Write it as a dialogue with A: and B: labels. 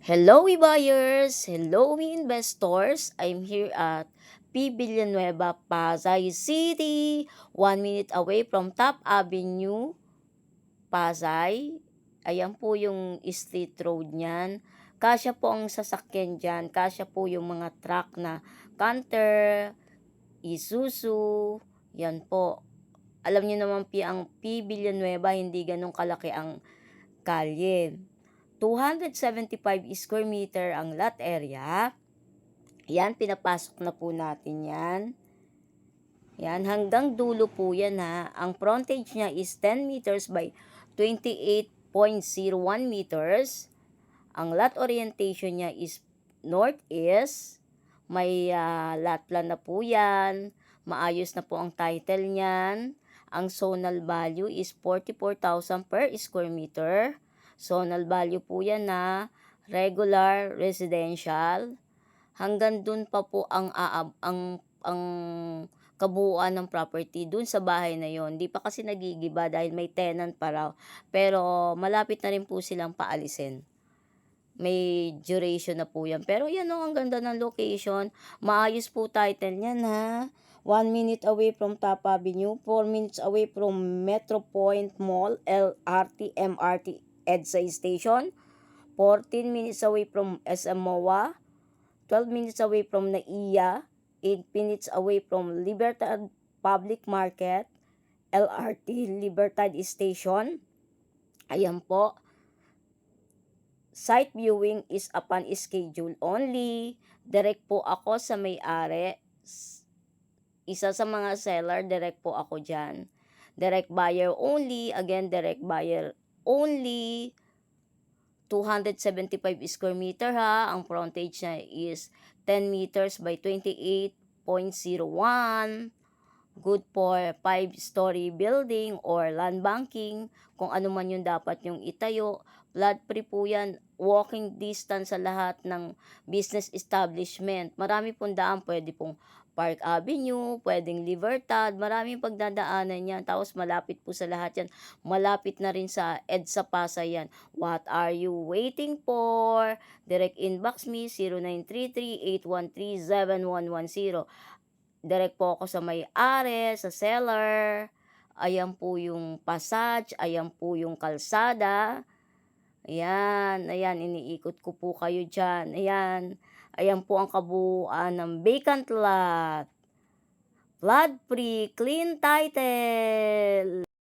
A: Hello, buyers! Hello, investors! I'm here at P. Villanueva, Pasay City. 1 minute away from Top Avenue, Pasay. Ayan po yung street road niyan. Kasya po ang sasakyan dyan. Kasya po yung mga truck na Canter, Isuzu. Yan po. Alam niyo naman ang P. Villanueva, hindi ganun kalaki ang kalye. 275 square meter ang lot area. Yan, pinapasok na po natin yan. Yan, hanggang dulo po yan ha. Ang frontage niya is 10 meters by 28.01 meters. Ang lot orientation niya is northeast. May lot plan na po yan. Maayos na po ang title niyan. Ang zonal value is 44,000 per square meter. Zonal value po yan na regular residential. Hanggang dun pa po ang kabuuan ng property dun sa bahay na yon. Di pa kasi nagigiba dahil may tenant pa raw. Pero malapit na rin po silang paalisin. May duration na po yan. Pero yan o, ang ganda ng location. Maayos po title niyan ha. 1 minute away from Top Avenue, 4 minutes away from Metro Point Mall, LRT, MRT, EDSA Station, 14 minutes away from SM MOA, 12 minutes away from NAIA, 8 minutes away from Libertad Public Market, LRT Libertad Station. Ayan po. Site viewing is upon schedule only. Direct po ako sa may-ari. Isa sa mga seller, direct po ako dyan. Direct buyer only. Again, direct buyer only. 275 square meter ha. Ang frontage niya is 10 meters by 28.01. Good for 5-story building or land banking. Kung ano man yung dapat yung itayo. Flood free po yan. Walking distance sa lahat ng business establishment. Marami pong daan. Pwede pong Park Avenue, pwedeng Libertad. Maraming pagdadaanan yan. Tapos malapit po sa lahat yan. Malapit na rin sa EDSA Pasay yan. What are you waiting for? Direct inbox me 0933-813-7110. Direct po ako sa may-ari, sa seller. Ayan po yung passage, ayan po yung kalsada. Ayan, iniikot ko po kayo dyan. Ayan po ang kabuuan ng vacant lot. Flood free, clean title.